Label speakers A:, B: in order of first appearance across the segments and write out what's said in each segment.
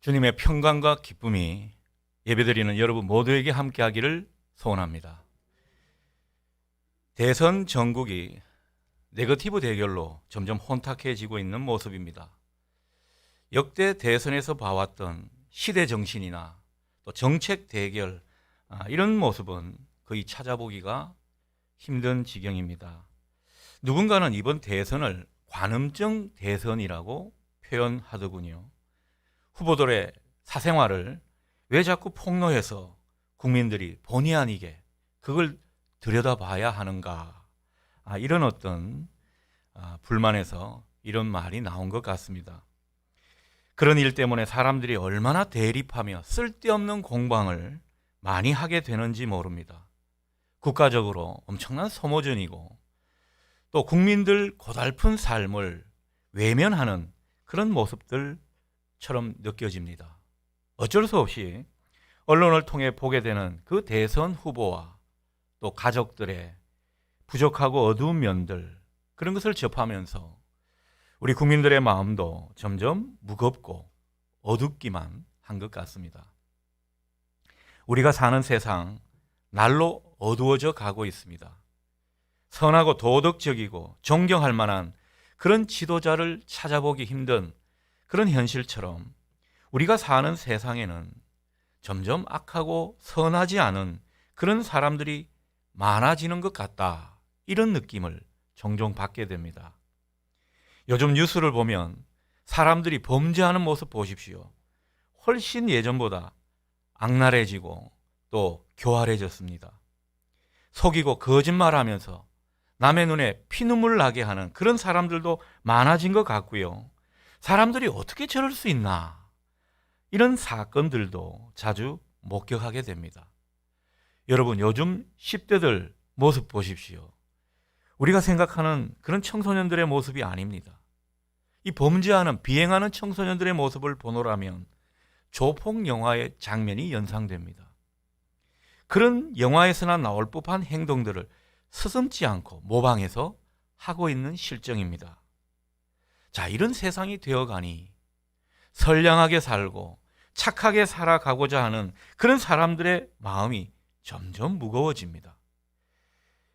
A: 주님의 평강과 기쁨이 예배드리는 여러분 모두에게 함께하기를 소원합니다. 대선 전국이 네거티브 대결로 점점 혼탁해지고 있는 모습입니다. 역대 대선에서 봐왔던 시대 정신이나 또 정책 대결, 이런 모습은 거의 찾아보기가 힘든 지경입니다. 누군가는 이번 대선을 관음증 대선이라고 표현하더군요. 후보들의 사생활을 왜 자꾸 폭로해서 국민들이 본의 아니게 그걸 들여다봐야 하는가, 이런 어떤 불만에서 이런 말이 나온 것 같습니다. 그런 일 때문에 사람들이 얼마나 대립하며 쓸데없는 공방을 많이 하게 되는지 모릅니다. 국가적으로 엄청난 소모전이고 또 국민들 고달픈 삶을 외면하는 그런 모습들처럼 느껴집니다. 어쩔 수 없이 언론을 통해 보게 되는 그 대선 후보와 또 가족들의 부족하고 어두운 면들, 그런 것을 접하면서 우리 국민들의 마음도 점점 무겁고 어둡기만 한 것 같습니다. 우리가 사는 세상 날로 어두워져 가고 있습니다. 선하고 도덕적이고 존경할 만한 그런 지도자를 찾아보기 힘든 그런 현실처럼 우리가 사는 세상에는 점점 악하고 선하지 않은 그런 사람들이 많아지는 것 같다, 이런 느낌을 종종 받게 됩니다. 요즘 뉴스를 보면 사람들이 범죄하는 모습 보십시오. 훨씬 예전보다 악랄해지고 또 교활해졌습니다. 속이고 거짓말하면서 남의 눈에 피눈물 나게 하는 그런 사람들도 많아진 것 같고요. 사람들이 어떻게 저럴 수 있나, 이런 사건들도 자주 목격하게 됩니다. 여러분, 요즘 10대들 모습 보십시오. 우리가 생각하는 그런 청소년들의 모습이 아닙니다. 이 범죄하는, 비행하는 청소년들의 모습을 보노라면 조폭 영화의 장면이 연상됩니다. 그런 영화에서나 나올 법한 행동들을 서슴지 않고 모방해서 하고 있는 실정입니다. 자, 이런 세상이 되어가니 선량하게 살고 착하게 살아가고자 하는 그런 사람들의 마음이 점점 무거워집니다.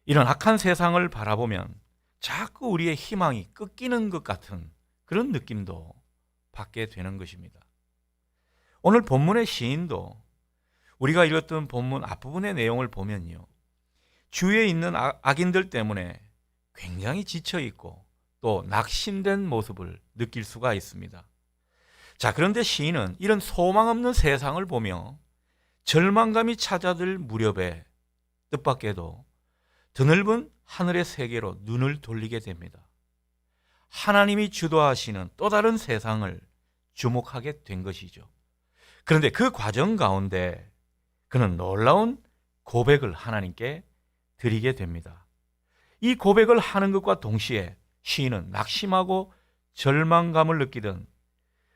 A: 이런 악한 세상을 바라보면 자꾸 우리의 희망이 꺾이는 것 같은 그런 느낌도 받게 되는 것입니다. 오늘 본문의 시인도 우리가 읽었던 본문 앞부분의 내용을 보면요, 주위에 있는 악인들 때문에 굉장히 지쳐있고 또 낙심된 모습을 느낄 수가 있습니다. 자, 그런데 시인은 이런 소망 없는 세상을 보며 절망감이 찾아들 무렵에 뜻밖에도 드넓은 하늘의 세계로 눈을 돌리게 됩니다. 하나님이 주도하시는 또 다른 세상을 주목하게 된 것이죠. 그런데 그 과정 가운데 그는 놀라운 고백을 하나님께 드리게 됩니다. 이 고백을 하는 것과 동시에 시인은 낙심하고 절망감을 느끼던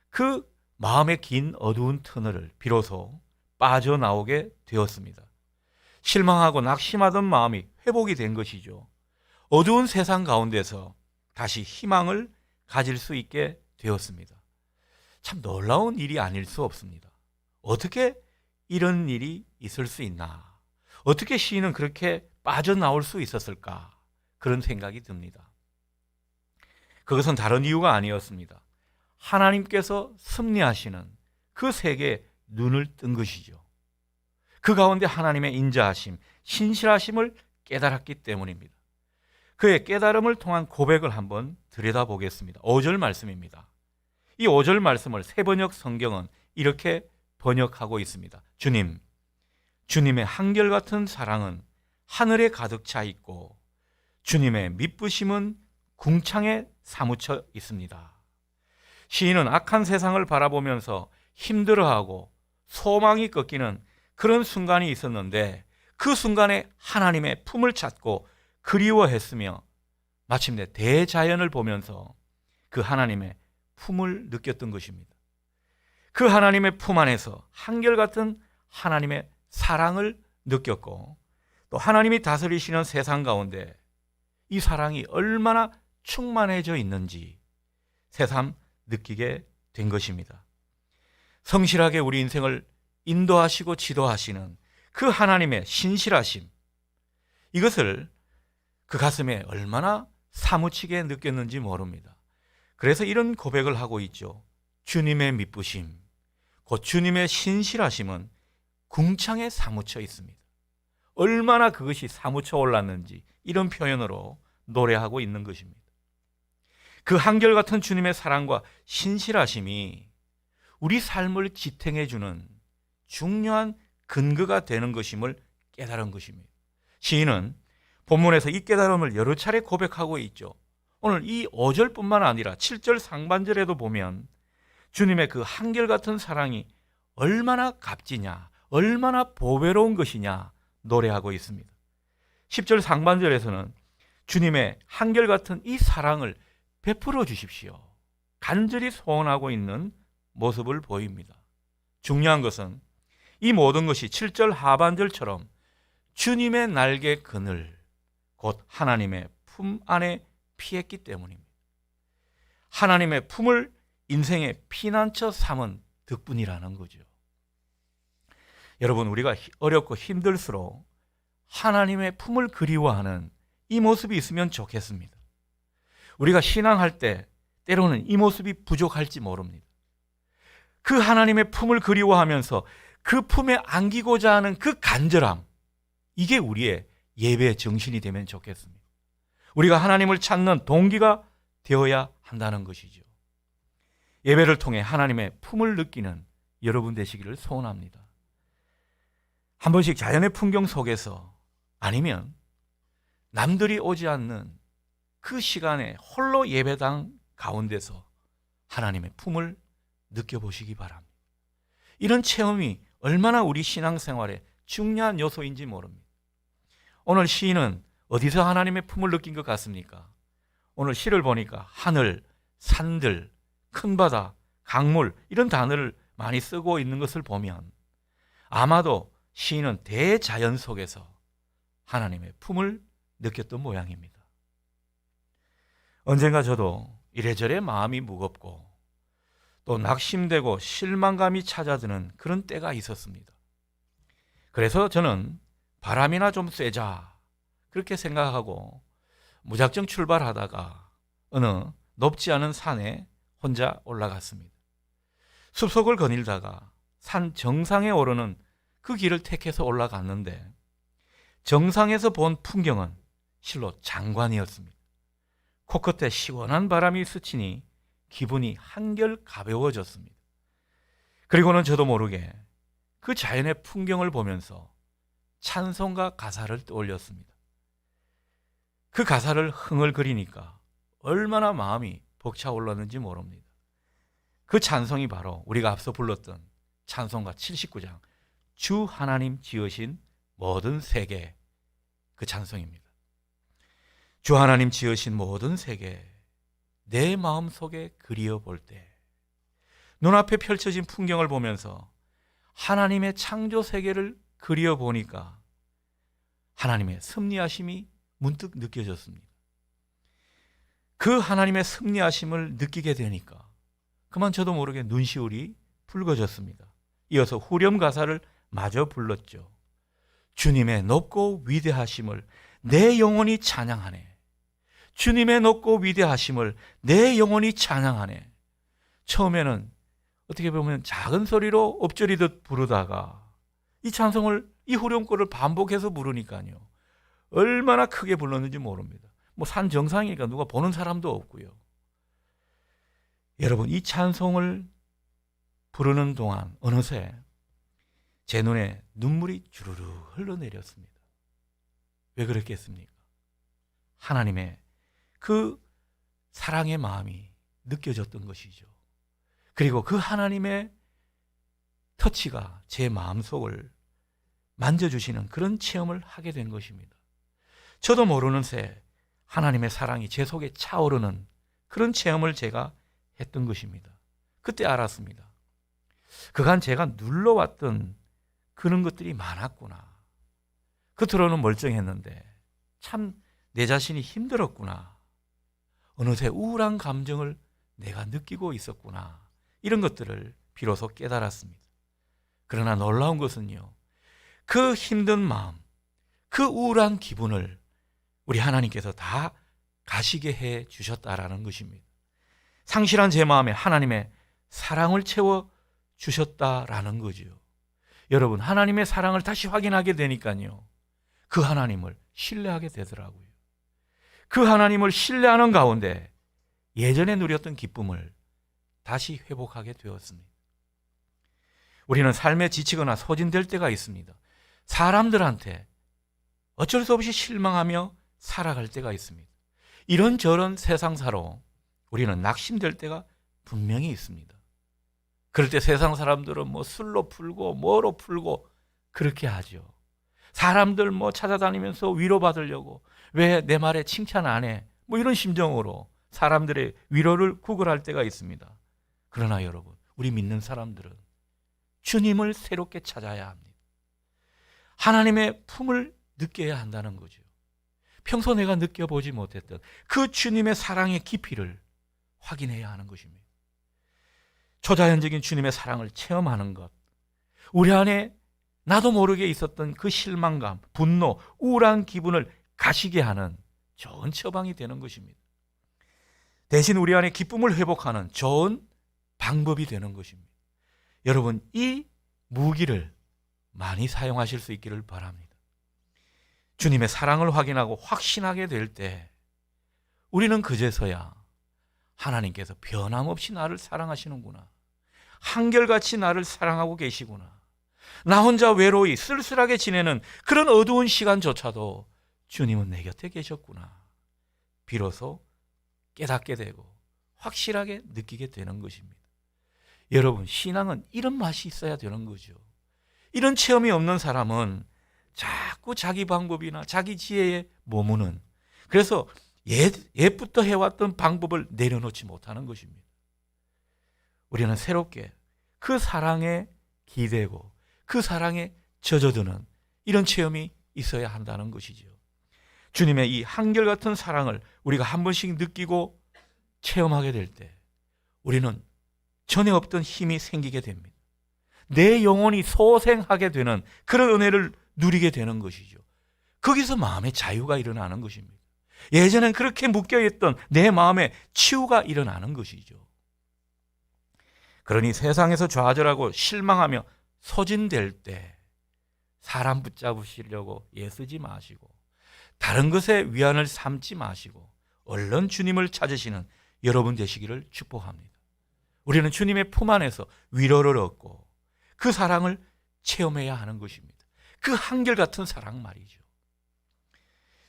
A: 그 마음의 긴 어두운 터널을 비로소 빠져나오게 되었습니다. 실망하고 낙심하던 마음이 회복이 된 것이죠. 어두운 세상 가운데서 다시 희망을 가질 수 있게 되었습니다. 참 놀라운 일이 아닐 수 없습니다. 어떻게 이런 일이 있을 수 있나? 어떻게 시인은 그렇게 빠져나올 수 있었을까? 그런 생각이 듭니다. 그것은 다른 이유가 아니었습니다. 하나님께서 섭리하시는 그 세계에 눈을 뜬 것이죠. 그 가운데 하나님의 인자하심, 신실하심을 깨달았기 때문입니다. 그의 깨달음을 통한 고백을 한번 들여다보겠습니다. 5절 말씀입니다. 이 5절 말씀을 새번역 성경은 이렇게 번역하고 있습니다. 주님의 한결같은 사랑은 하늘에 가득 차 있고 주님의 미쁘심은 궁창에 사무쳐 있습니다. 시인은 악한 세상을 바라보면서 힘들어하고 소망이 꺾이는 그런 순간이 있었는데 그 순간에 하나님의 품을 찾고 그리워했으며 마침내 대자연을 보면서 그 하나님의 품을 느꼈던 것입니다. 그 하나님의 품 안에서 한결같은 하나님의 사랑을 느꼈고 또 하나님이 다스리시는 세상 가운데 이 사랑이 얼마나 충만해져 있는지 새삼 느끼게 된 것입니다. 성실하게 우리 인생을 인도하시고 지도하시는 그 하나님의 신실하심, 이것을 그 가슴에 얼마나 사무치게 느꼈는지 모릅니다. 그래서 이런 고백을 하고 있죠. 주님의 미쁘심, 곧 주님의 신실하심은 궁창에 사무쳐 있습니다. 얼마나 그것이 사무쳐 올랐는지 이런 표현으로 노래하고 있는 것입니다. 그 한결같은 주님의 사랑과 신실하심이 우리 삶을 지탱해 주는 중요한 근거가 되는 것임을 깨달은 것입니다. 시인은 본문에서 이 깨달음을 여러 차례 고백하고 있죠. 오늘 이 5절뿐만 아니라 7절 상반절에도 보면 주님의 그 한결같은 사랑이 얼마나 값지냐, 얼마나 보배로운 것이냐 노래하고 있습니다. 10절 상반절에서는 주님의 한결같은 이 사랑을 베풀어 주십시오, 간절히 소원하고 있는 모습을 보입니다. 중요한 것은 이 모든 것이 7절 하반절처럼 주님의 날개 그늘, 곧 하나님의 품 안에 피했기 때문입니다. 하나님의 품을 인생의 피난처 삼은 덕분이라는 거죠. 여러분, 우리가 어렵고 힘들수록 하나님의 품을 그리워하는 이 모습이 있으면 좋겠습니다. 우리가 신앙할 때 때로는 이 모습이 부족할지 모릅니다. 그 하나님의 품을 그리워하면서 그 품에 안기고자 하는 그 간절함, 이게 우리의 예배의 정신이 되면 좋겠습니다. 우리가 하나님을 찾는 동기가 되어야 한다는 것이죠. 예배를 통해 하나님의 품을 느끼는 여러분 되시기를 소원합니다. 한 번씩 자연의 풍경 속에서, 아니면 남들이 오지 않는 그 시간에 홀로 예배당 가운데서 하나님의 품을 느껴보시기 바랍니다. 이런 체험이 얼마나 우리 신앙생활에 중요한 요소인지 모릅니다. 오늘 시인은 어디서 하나님의 품을 느낀 것 같습니까? 오늘 시를 보니까 하늘, 산들, 큰 바다, 강물, 이런 단어를 많이 쓰고 있는 것을 보면 아마도 시인은 대자연 속에서 하나님의 품을 느꼈던 모양입니다. 언젠가 저도 이래저래 마음이 무겁고 또 낙심되고 실망감이 찾아드는 그런 때가 있었습니다. 그래서 저는 바람이나 좀 쐬자 그렇게 생각하고 무작정 출발하다가 어느 높지 않은 산에 혼자 올라갔습니다. 숲속을 거닐다가 산 정상에 오르는 그 길을 택해서 올라갔는데 정상에서 본 풍경은 실로 장관이었습니다. 코끝에 시원한 바람이 스치니 기분이 한결 가벼워졌습니다. 그리고는 저도 모르게 그 자연의 풍경을 보면서 찬송가 가사를 떠올렸습니다. 그 가사를 흥얼거리니까 얼마나 마음이 벅차올랐는지 모릅니다. 그 찬송이 바로 우리가 앞서 불렀던 찬송가 79장 주 하나님 지으신 모든 세계, 그 찬송입니다. 주 하나님 지으신 모든 세계 내 마음속에 그리어볼 때, 눈앞에 펼쳐진 풍경을 보면서 하나님의 창조 세계를 그리어보니까 하나님의 섭리하심이 문득 느껴졌습니다. 그 하나님의 섭리하심을 느끼게 되니까 그만 저도 모르게 눈시울이 붉어졌습니다. 이어서 후렴 가사를 마저 불렀죠. 주님의 높고 위대하심을 내 영혼이 찬양하네. 주님의 높고 위대하심을 내 영혼이 찬양하네. 처음에는 어떻게 보면 작은 소리로 엎조리듯 부르다가 이 찬송을, 이 후렴구를 반복해서 부르니까요, 얼마나 크게 불렀는지 모릅니다. 뭐 산 정상이니까 누가 보는 사람도 없고요. 여러분, 이 찬송을 부르는 동안 어느새 제 눈에 눈물이 주르르 흘러내렸습니다. 왜 그랬겠습니까? 하나님의 그 사랑의 마음이 느껴졌던 것이죠. 그리고 그 하나님의 터치가 제 마음속을 만져주시는 그런 체험을 하게 된 것입니다. 저도 모르는 새 하나님의 사랑이 제 속에 차오르는 그런 체험을 제가 했던 것입니다. 그때 알았습니다. 그간 제가 눌러왔던 그런 것들이 많았구나. 겉으로는 멀쩡했는데 참 내 자신이 힘들었구나. 어느새 우울한 감정을 내가 느끼고 있었구나. 이런 것들을 비로소 깨달았습니다. 그러나 놀라운 것은요, 그 힘든 마음, 그 우울한 기분을 우리 하나님께서 다 가시게 해 주셨다라는 것입니다. 상실한 제 마음에 하나님의 사랑을 채워 주셨다라는 거죠. 여러분, 하나님의 사랑을 다시 확인하게 되니까요, 그 하나님을 신뢰하게 되더라고요. 그 하나님을 신뢰하는 가운데 예전에 누렸던 기쁨을 다시 회복하게 되었습니다. 우리는 삶에 지치거나 소진될 때가 있습니다. 사람들한테 어쩔 수 없이 실망하며 살아갈 때가 있습니다. 이런저런 세상사로 우리는 낙심될 때가 분명히 있습니다. 그럴 때 세상 사람들은 뭐 술로 풀고 뭐로 풀고 그렇게 하죠. 사람들 뭐 찾아다니면서 위로받으려고 왜 내 말에 칭찬 안 해? 뭐 이런 심정으로 사람들의 위로를 구걸할 때가 있습니다. 그러나 여러분, 우리 믿는 사람들은 주님을 새롭게 찾아야 합니다. 하나님의 품을 느껴야 한다는 거죠. 평소 내가 느껴보지 못했던 그 주님의 사랑의 깊이를 확인해야 하는 것입니다. 초자연적인 주님의 사랑을 체험하는 것, 우리 안에 나도 모르게 있었던 그 실망감, 분노, 우울한 기분을 가시게 하는 좋은 처방이 되는 것입니다. 대신 우리 안에 기쁨을 회복하는 좋은 방법이 되는 것입니다. 여러분, 이 무기를 많이 사용하실 수 있기를 바랍니다. 주님의 사랑을 확인하고 확신하게 될 때 우리는 그제서야 하나님께서 변함없이 나를 사랑하시는구나, 한결같이 나를 사랑하고 계시구나, 나 혼자 외로이 쓸쓸하게 지내는 그런 어두운 시간조차도 주님은 내 곁에 계셨구나, 비로소 깨닫게 되고 확실하게 느끼게 되는 것입니다. 여러분, 신앙은 이런 맛이 있어야 되는 거죠. 이런 체험이 없는 사람은 자꾸 자기 방법이나 자기 지혜에 머무는, 그래서 옛부터 해왔던 방법을 내려놓지 못하는 것입니다. 우리는 새롭게 그 사랑에 기대고 그 사랑에 젖어드는 이런 체험이 있어야 한다는 것이죠. 주님의 이 한결같은 사랑을 우리가 한 번씩 느끼고 체험하게 될 때 우리는 전에 없던 힘이 생기게 됩니다. 내 영혼이 소생하게 되는 그런 은혜를 누리게 되는 것이죠. 거기서 마음의 자유가 일어나는 것입니다. 예전엔 그렇게 묶여있던 내 마음에 치유가 일어나는 것이죠. 그러니 세상에서 좌절하고 실망하며 소진될 때 사람 붙잡으시려고 애쓰지 마시고 다른 것에 위안을 삼지 마시고 얼른 주님을 찾으시는 여러분 되시기를 축복합니다. 우리는 주님의 품 안에서 위로를 얻고 그 사랑을 체험해야 하는 것입니다. 그 한결같은 사랑 말이죠.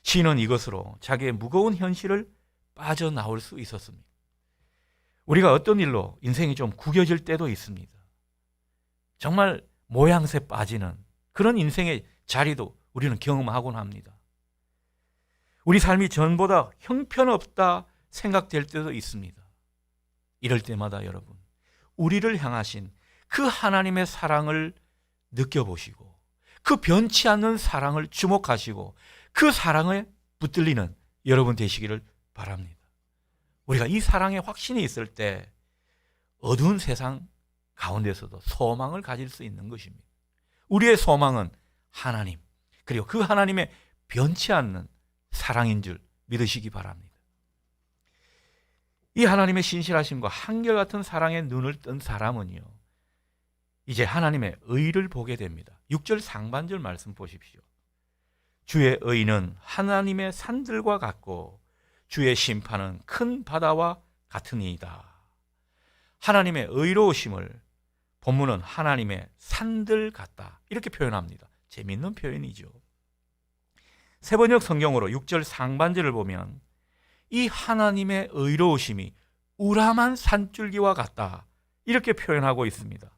A: 시인은 이것으로 자기의 무거운 현실을 빠져나올 수 있었습니다. 우리가 어떤 일로 인생이 좀 구겨질 때도 있습니다. 정말 모양새 빠지는 그런 인생의 자리도 우리는 경험하곤 합니다. 우리 삶이 전보다 형편없다 생각될 때도 있습니다. 이럴 때마다 여러분, 우리를 향하신 그 하나님의 사랑을 느껴보시고 그 변치 않는 사랑을 주목하시고 그 사랑에 붙들리는 여러분 되시기를 바랍니다. 우리가 이 사랑에 확신이 있을 때 어두운 세상 가운데서도 소망을 가질 수 있는 것입니다. 우리의 소망은 하나님, 그리고 그 하나님의 변치 않는 사랑인 줄 믿으시기 바랍니다. 이 하나님의 신실하심과 한결같은 사랑에 눈을 뜬 사람은요, 이제 하나님의 의를 보게 됩니다. 6절 상반절 말씀 보십시오. 주의 의는 하나님의 산들과 같고 주의 심판은 큰 바다와 같으니이다. 하나님의 의로우심을 본문은 하나님의 산들 같다 이렇게 표현합니다. 재미있는 표현이죠. 세번역 성경으로 6절 상반절을 보면 이 하나님의 의로우심이 우람한 산줄기와 같다 이렇게 표현하고 있습니다.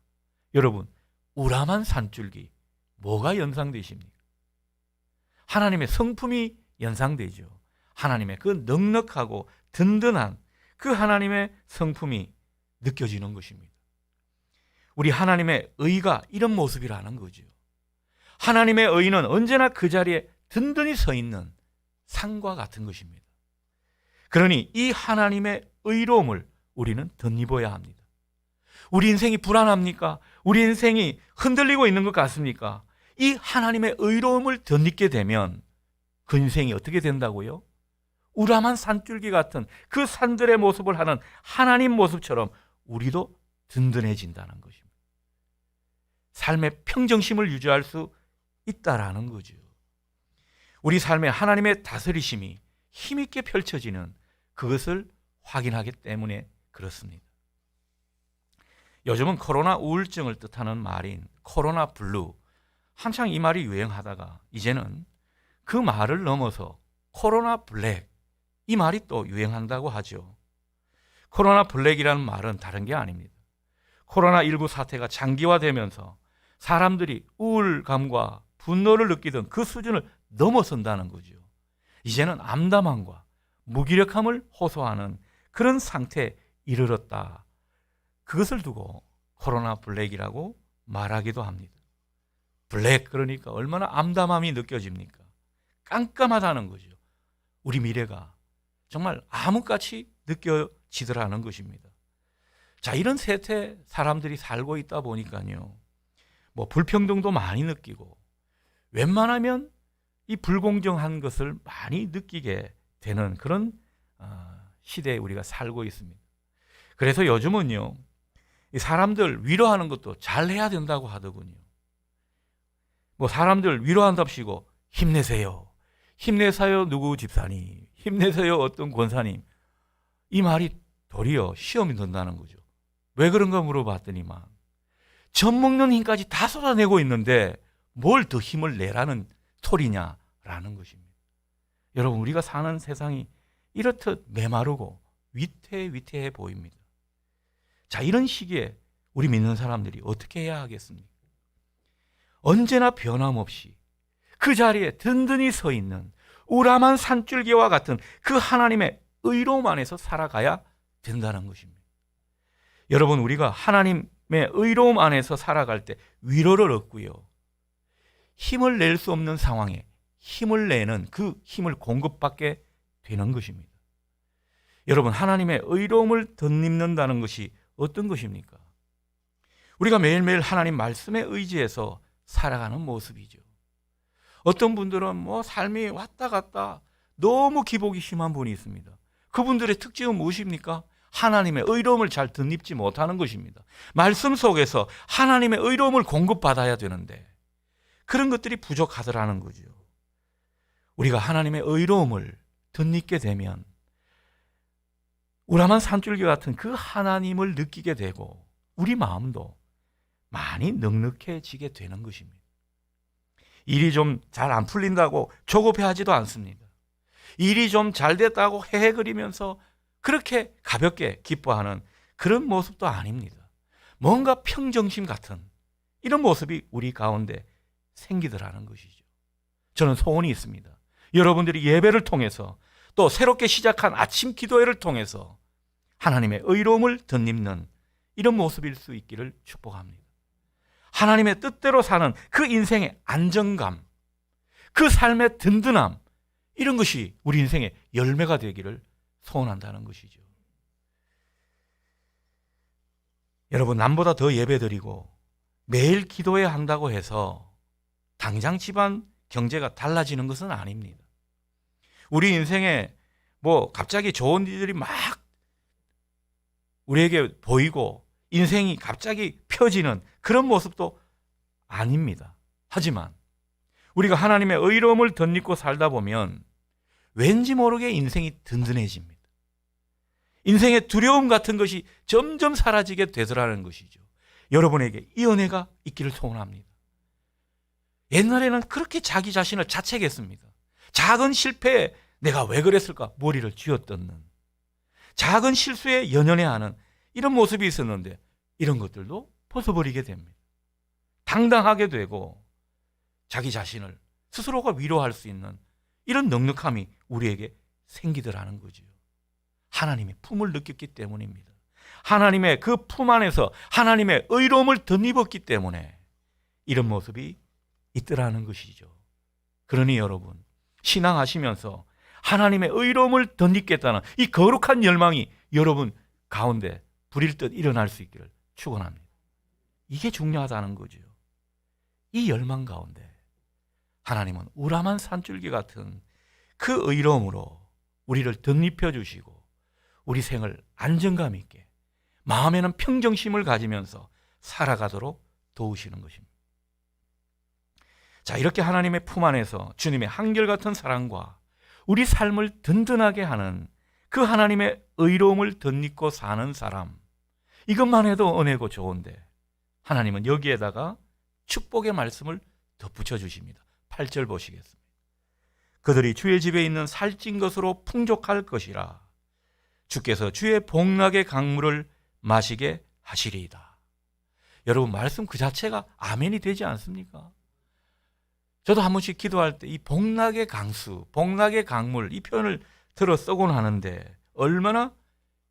A: 여러분, 우람한 산줄기 뭐가 연상되십니까? 하나님의 성품이 연상되죠. 하나님의 그 넉넉하고 든든한 그 하나님의 성품이 느껴지는 것입니다. 우리 하나님의 의가 이런 모습이라는 거죠. 하나님의 의는 언제나 그 자리에 든든히 서 있는 산과 같은 것입니다. 그러니 이 하나님의 의로움을 우리는 덧입어야 합니다. 우리 인생이 불안합니까? 우리 인생이 흔들리고 있는 것 같습니까? 이 하나님의 의로움을 덧입게 되면 그 인생이 어떻게 된다고요? 우람한 산줄기 같은 그 산들의 모습을 하는 하나님 모습처럼 우리도 든든해진다는 것입니다. 삶의 평정심을 유지할 수 있다라는 거죠. 우리 삶에 하나님의 다스리심이 힘있게 펼쳐지는 그것을 확인하기 때문에 그렇습니다. 요즘은 코로나 우울증을 뜻하는 말인 코로나 블루, 한창 이 말이 유행하다가 이제는 그 말을 넘어서 코로나 블랙, 이 말이 또 유행한다고 하죠. 코로나 블랙이라는 말은 다른 게 아닙니다. 코로나19 사태가 장기화되면서 사람들이 우울감과 분노를 느끼던 그 수준을 넘어선다는 거죠. 이제는 암담함과 무기력함을 호소하는 그런 상태에 이르렀다. 그것을 두고 코로나 블랙이라고 말하기도 합니다. 블랙, 그러니까 얼마나 암담함이 느껴집니까? 깜깜하다는 거죠. 우리 미래가 정말 암흑같이 느껴지더라는 것입니다. 자, 이런 세태 사람들이 살고 있다 보니까요, 뭐 불평등도 많이 느끼고 웬만하면 이 불공정한 것을 많이 느끼게 되는 그런 시대에 우리가 살고 있습니다. 그래서 요즘은요, 이 사람들 위로하는 것도 잘 해야 된다고 하더군요. 뭐 사람들 위로한답시고 힘내세요, 힘내세요 누구 집사님, 힘내세요 어떤 권사님, 이 말이 도리어 시험이 된다는 거죠. 왜 그런가 물어봤더니만 젖 먹는 힘까지 다 쏟아내고 있는데 뭘 더 힘을 내라는 소리냐라는 것입니다. 여러분, 우리가 사는 세상이 이렇듯 메마르고 위태위태해 보입니다. 자, 이런 시기에 우리 믿는 사람들이 어떻게 해야 하겠습니까? 언제나 변함없이 그 자리에 든든히 서 있는 우람한 산줄기와 같은 그 하나님의 의로움 안에서 살아가야 된다는 것입니다. 여러분, 우리가 하나님의 의로움 안에서 살아갈 때 위로를 얻고요, 힘을 낼 수 없는 상황에 힘을 내는 그 힘을 공급받게 되는 것입니다. 여러분, 하나님의 의로움을 덧입는다는 것이 어떤 것입니까? 우리가 매일매일 하나님 말씀에 의지해서 살아가는 모습이죠. 어떤 분들은 뭐 삶이 왔다 갔다 너무 기복이 심한 분이 있습니다. 그분들의 특징은 무엇입니까? 하나님의 의로움을 잘 덧입지 못하는 것입니다. 말씀 속에서 하나님의 의로움을 공급받아야 되는데 그런 것들이 부족하더라는 거죠. 우리가 하나님의 의로움을 덧입게 되면 우람한 산줄기 같은 그 하나님을 느끼게 되고 우리 마음도 많이 넉넉해지게 되는 것입니다. 일이 좀 잘 안 풀린다고 조급해하지도 않습니다. 일이 좀 잘 됐다고 헤헤거리면서 그렇게 가볍게 기뻐하는 그런 모습도 아닙니다. 뭔가 평정심 같은 이런 모습이 우리 가운데 생기더라는 것이죠. 저는 소원이 있습니다. 여러분들이 예배를 통해서 또 새롭게 시작한 아침 기도회를 통해서 하나님의 의로움을 덧입는 이런 모습일 수 있기를 축복합니다. 하나님의 뜻대로 사는 그 인생의 안정감, 그 삶의 든든함, 이런 것이 우리 인생의 열매가 되기를 소원한다는 것이죠. 여러분, 남보다 더 예배드리고 매일 기도회 한다고 해서 당장 집안 경제가 달라지는 것은 아닙니다. 우리 인생에 뭐 갑자기 좋은 일들이 막 우리에게 보이고 인생이 갑자기 펴지는 그런 모습도 아닙니다. 하지만 우리가 하나님의 의로움을 덧입고 살다 보면 왠지 모르게 인생이 든든해집니다. 인생의 두려움 같은 것이 점점 사라지게 되더라는 것이죠. 여러분에게 이 은혜가 있기를 소원합니다. 옛날에는 그렇게 자기 자신을 자책했습니다. 작은 실패에 내가 왜 그랬을까 머리를 쥐어뜯는, 작은 실수에 연연해하는 이런 모습이 있었는데 이런 것들도 벗어버리게 됩니다. 당당하게 되고 자기 자신을 스스로가 위로할 수 있는 이런 넉넉함이 우리에게 생기더라는 거죠. 하나님의 품을 느꼈기 때문입니다. 하나님의 그 품 안에서 하나님의 의로움을 덧입었기 때문에 이런 모습이 있더라는 것이죠. 그러니 여러분, 신앙하시면서 하나님의 의로움을 덧입겠다는 이 거룩한 열망이 여러분 가운데 불일 듯 일어날 수 있기를 축원합니다. 이게 중요하다는 거죠. 이 열망 가운데 하나님은 우람한 산줄기 같은 그 의로움으로 우리를 덧입혀 주시고 우리 생을 안정감 있게 마음에는 평정심을 가지면서 살아가도록 도우시는 것입니다. 자, 이렇게 하나님의 품 안에서 주님의 한결같은 사랑과 우리 삶을 든든하게 하는 그 하나님의 의로움을 덧입고 사는 사람, 이것만 해도 은혜고 좋은데 하나님은 여기에다가 축복의 말씀을 덧붙여 주십니다. 8절 보시겠습니다. 그들이 주의 집에 있는 살찐 것으로 풍족할 것이라 주께서 주의 복락의 강물을 마시게 하시리이다. 여러분, 말씀 그 자체가 아멘이 되지 않습니까? 저도 한 번씩 기도할 때 이 복락의 강수, 복락의 강물, 이 표현을 들어 쓰곤 하는데 얼마나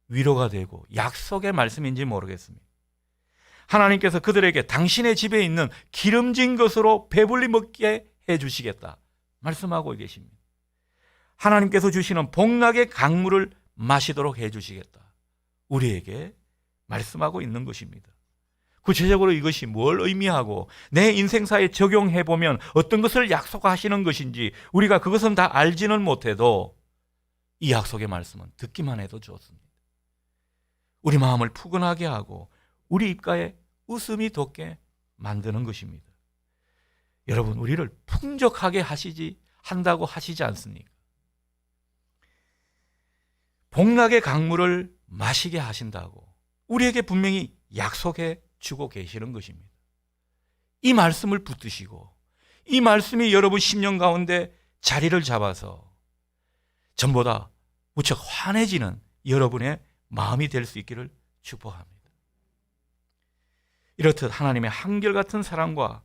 A: 위로가 되고 약속의 말씀인지 모르겠습니다. 하나님께서 그들에게 당신의 집에 있는 기름진 것으로 배불리 먹게 해주시겠다 말씀하고 계십니다. 하나님께서 주시는 복락의 강물을 마시도록 해주시겠다, 우리에게 말씀하고 있는 것입니다. 구체적으로 이것이 뭘 의미하고 내 인생사에 적용해보면 어떤 것을 약속하시는 것인지 우리가 그것은 다 알지는 못해도 이 약속의 말씀은 듣기만 해도 좋습니다. 우리 마음을 푸근하게 하고 우리 입가에 웃음이 돋게 만드는 것입니다. 여러분, 우리를 풍족하게 한다고 하시지 않습니까? 복락의 강물을 마시게 하신다고 우리에게 분명히 약속해 주고 계시는 것입니다. 이 말씀을 붙드시고 이 말씀이 여러분 심령 가운데 자리를 잡아서 전보다 무척 환해지는 여러분의 마음이 될 수 있기를 축복합니다. 이렇듯 하나님의 한결같은 사랑과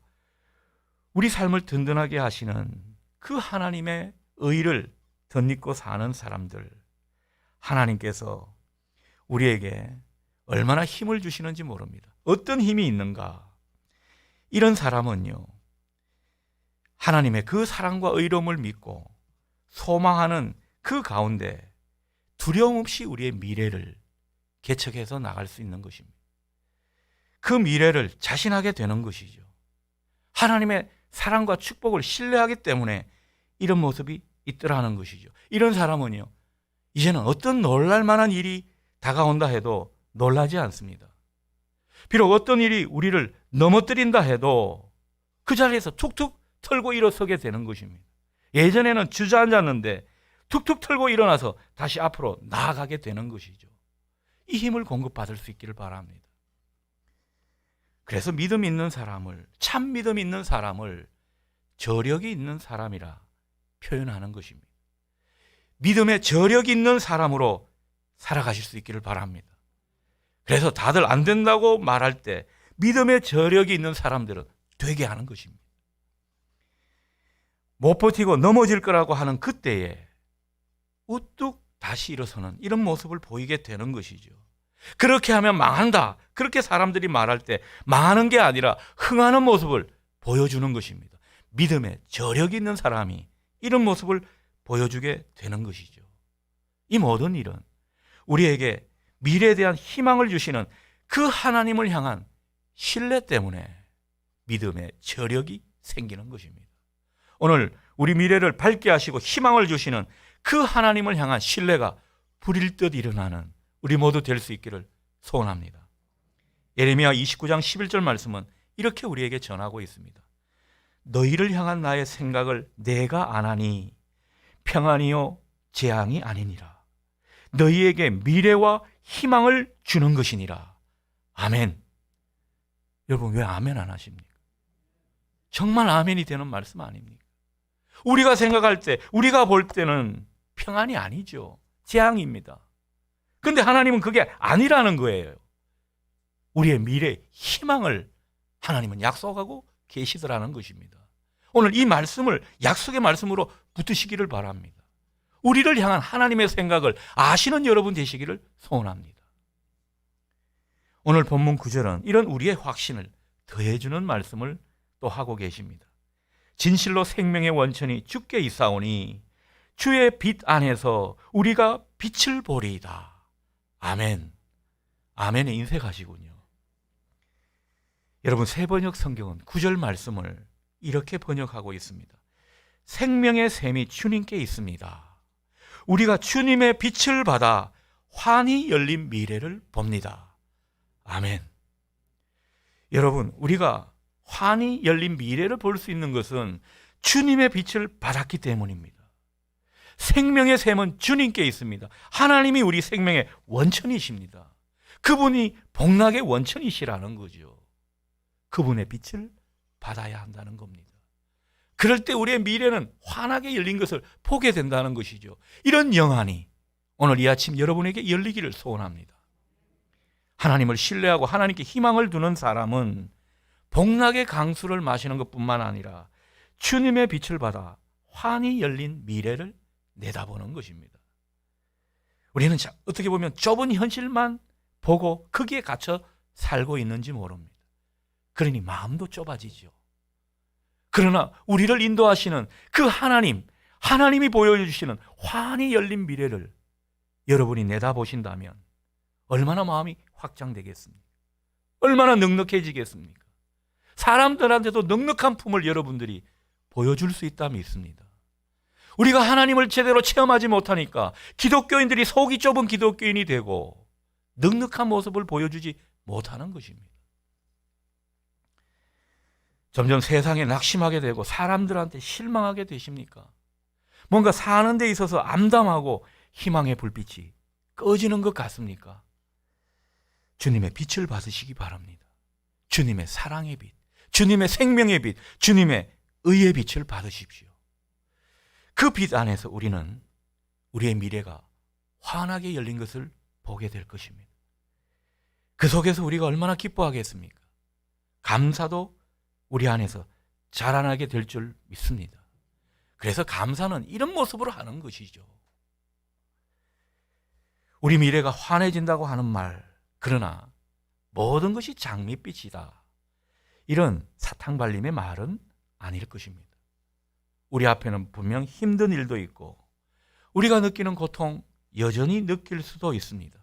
A: 우리 삶을 든든하게 하시는 그 하나님의 의를 덧입고 사는 사람들, 하나님께서 우리에게 얼마나 힘을 주시는지 모릅니다. 어떤 힘이 있는가? 이런 사람은요, 하나님의 그 사랑과 의로움을 믿고 소망하는 그 가운데 두려움 없이 우리의 미래를 개척해서 나갈 수 있는 것입니다. 그 미래를 자신하게 되는 것이죠. 하나님의 사랑과 축복을 신뢰하기 때문에 이런 모습이 있더라는 것이죠. 이런 사람은요, 이제는 어떤 놀랄 만한 일이 다가온다 해도 놀라지 않습니다. 비록 어떤 일이 우리를 넘어뜨린다 해도 그 자리에서 툭툭 털고 일어서게 되는 것입니다. 예전에는 주저앉았는데 툭툭 털고 일어나서 다시 앞으로 나아가게 되는 것이죠. 이 힘을 공급받을 수 있기를 바랍니다. 그래서 믿음 있는 사람을, 참 믿음 있는 사람을 저력이 있는 사람이라 표현하는 것입니다. 믿음의 저력이 있는 사람으로 살아가실 수 있기를 바랍니다. 그래서 다들 안 된다고 말할 때 믿음의 저력이 있는 사람들은 되게 하는 것입니다. 못 버티고 넘어질 거라고 하는 그때에 우뚝 다시 일어서는 이런 모습을 보이게 되는 것이죠. 그렇게 하면 망한다, 그렇게 사람들이 말할 때 망하는 게 아니라 흥하는 모습을 보여주는 것입니다. 믿음의 저력이 있는 사람이 이런 모습을 보여주게 되는 것이죠. 이 모든 일은 우리에게 미래에 대한 희망을 주시는 그 하나님을 향한 신뢰 때문에 믿음의 저력이 생기는 것입니다. 오늘 우리 미래를 밝게 하시고 희망을 주시는 그 하나님을 향한 신뢰가 불일 듯 일어나는 우리 모두 될 수 있기를 소원합니다. 예레미야 29장 11절 말씀은 이렇게 우리에게 전하고 있습니다. 너희를 향한 나의 생각을 내가 아나니 평안이요 재앙이 아니니라. 너희에게 미래와 희망을 주는 것이니라. 아멘. 여러분, 왜 아멘 안 하십니까? 정말 아멘이 되는 말씀 아닙니까? 우리가 생각할 때, 우리가 볼 때는 평안이 아니죠. 재앙입니다. 그런데 하나님은 그게 아니라는 거예요. 우리의 미래의 희망을 하나님은 약속하고 계시더라는 것입니다. 오늘 이 말씀을 약속의 말씀으로 붙으시기를 바랍니다. 우리를 향한 하나님의 생각을 아시는 여러분 되시기를 소원합니다. 오늘 본문 9절은 이런 우리의 확신을 더해주는 말씀을 또 하고 계십니다. 진실로 생명의 원천이 주께 있사오니 주의 빛 안에서 우리가 빛을 보리이다. 아멘. 아멘에 인색하시군요. 여러분, 새번역 성경은 구절 말씀을 이렇게 번역하고 있습니다. 생명의 샘이 주님께 있습니다. 우리가 주님의 빛을 받아 환히 열린 미래를 봅니다. 아멘. 여러분, 우리가 환히 열린 미래를 볼 수 있는 것은 주님의 빛을 받았기 때문입니다. 생명의 샘은 주님께 있습니다. 하나님이 우리 생명의 원천이십니다. 그분이 복락의 원천이시라는 거죠. 그분의 빛을 받아야 한다는 겁니다. 그럴 때 우리의 미래는 환하게 열린 것을 보게 된다는 것이죠. 이런 영안이 오늘 이 아침 여러분에게 열리기를 소원합니다. 하나님을 신뢰하고 하나님께 희망을 두는 사람은 복락의 강수를 마시는 것뿐만 아니라 주님의 빛을 받아 환히 열린 미래를 내다보는 것입니다. 우리는 어떻게 보면 좁은 현실만 보고 거기에 갇혀 살고 있는지 모릅니다. 그러니 마음도 좁아지죠. 그러나 우리를 인도하시는 그 하나님이 보여주시는 환히 열린 미래를 여러분이 내다보신다면 얼마나 마음이 확장되겠습니까? 얼마나 넉넉해지겠습니까? 사람들한테도 넉넉한 품을 여러분들이 보여줄 수 있다 믿습니다. 우리가 하나님을 제대로 체험하지 못하니까 기독교인들이 속이 좁은 기독교인이 되고 넉넉한 모습을 보여주지 못하는 것입니다. 점점 세상에 낙심하게 되고 사람들한테 실망하게 되십니까? 뭔가 사는 데 있어서 암담하고 희망의 불빛이 꺼지는 것 같습니까? 주님의 빛을 받으시기 바랍니다. 주님의 사랑의 빛, 주님의 생명의 빛, 주님의 의의 빛을 받으십시오. 그 빛 안에서 우리는 우리의 미래가 환하게 열린 것을 보게 될 것입니다. 그 속에서 우리가 얼마나 기뻐하겠습니까? 감사도 우리 안에서 자라나게 될 줄 믿습니다. 그래서 감사는 이런 모습으로 하는 것이죠. 우리 미래가 환해진다고 하는 말, 그러나 모든 것이 장밋빛이다, 이런 사탕발림의 말은 아닐 것입니다. 우리 앞에는 분명 힘든 일도 있고 우리가 느끼는 고통 여전히 느낄 수도 있습니다.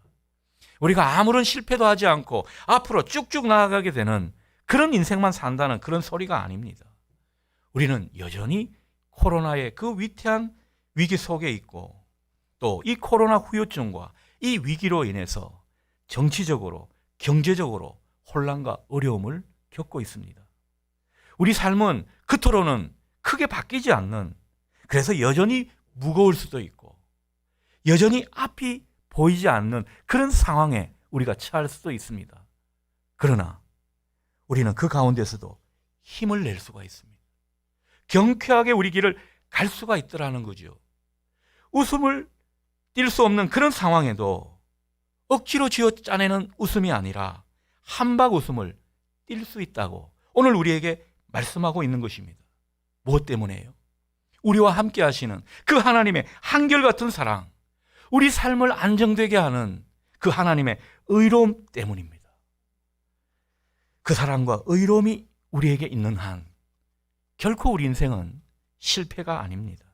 A: 우리가 아무런 실패도 하지 않고 앞으로 쭉쭉 나아가게 되는 그런 인생만 산다는 그런 소리가 아닙니다. 우리는 여전히 코로나의 그 위태한 위기 속에 있고 또 이 코로나 후유증과 이 위기로 인해서 정치적으로, 경제적으로 혼란과 어려움을 겪고 있습니다. 우리 삶은 그토록은 크게 바뀌지 않는, 그래서 여전히 무거울 수도 있고 여전히 앞이 보이지 않는 그런 상황에 우리가 처할 수도 있습니다. 그러나 우리는 그 가운데서도 힘을 낼 수가 있습니다. 경쾌하게 우리 길을 갈 수가 있더라는 거죠. 웃음을 띌 수 없는 그런 상황에도 억지로 쥐어 짜내는 웃음이 아니라 한박 웃음을 띌 수 있다고 오늘 우리에게 말씀하고 있는 것입니다. 무엇 때문에요? 우리와 함께 하시는 그 하나님의 한결같은 사랑, 우리 삶을 안정되게 하는 그 하나님의 의로움 때문입니다. 그 사랑과 의로움이 우리에게 있는 한 결코 우리 인생은 실패가 아닙니다.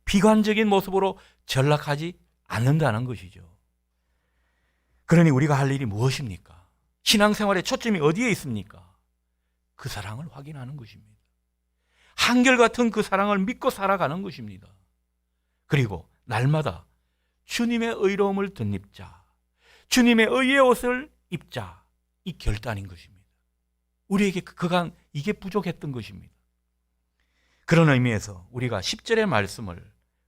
A: 비관적인 모습으로 전락하지 않는다는 것이죠. 그러니 우리가 할 일이 무엇입니까? 신앙생활의 초점이 어디에 있습니까? 그 사랑을 확인하는 것입니다. 한결같은 그 사랑을 믿고 살아가는 것입니다. 그리고 날마다 주님의 의로움을 덧입자, 주님의 의의 옷을 입자, 이 결단인 것입니다. 우리에게 그간 이게 부족했던 것입니다. 그런 의미에서 우리가 10절의 말씀을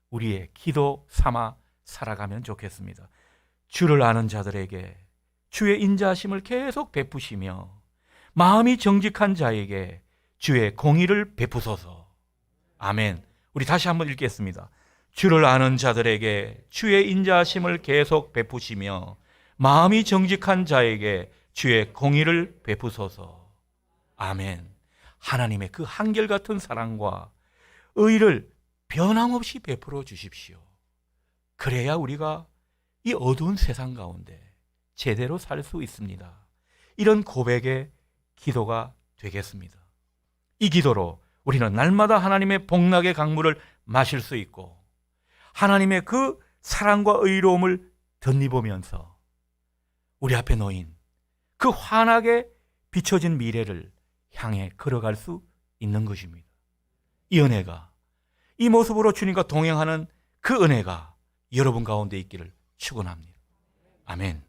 A: 우리의 기도 삼아 살아가면 좋겠습니다. 주를 아는 자들에게 주의 인자하심을 계속 베푸시며 마음이 정직한 자에게 주의 공의를 베푸소서. 아멘. 우리 다시 한번 읽겠습니다. 주를 아는 자들에게 주의 인자하심을 계속 베푸시며 마음이 정직한 자에게 주의 공의를 베푸소서. 아멘. 하나님의 그 한결같은 사랑과 의를 변함없이 베풀어 주십시오. 그래야 우리가 이 어두운 세상 가운데 제대로 살 수 있습니다. 이런 고백의 기도가 되겠습니다. 이 기도로 우리는 날마다 하나님의 복락의 강물을 마실 수 있고 하나님의 그 사랑과 의로움을 덧입으면서 우리 앞에 놓인 그 환하게 비춰진 미래를 향해 걸어갈 수 있는 것입니다. 이 은혜가, 이 모습으로 주님과 동행하는 그 은혜가 여러분 가운데 있기를 축원합니다. 아멘.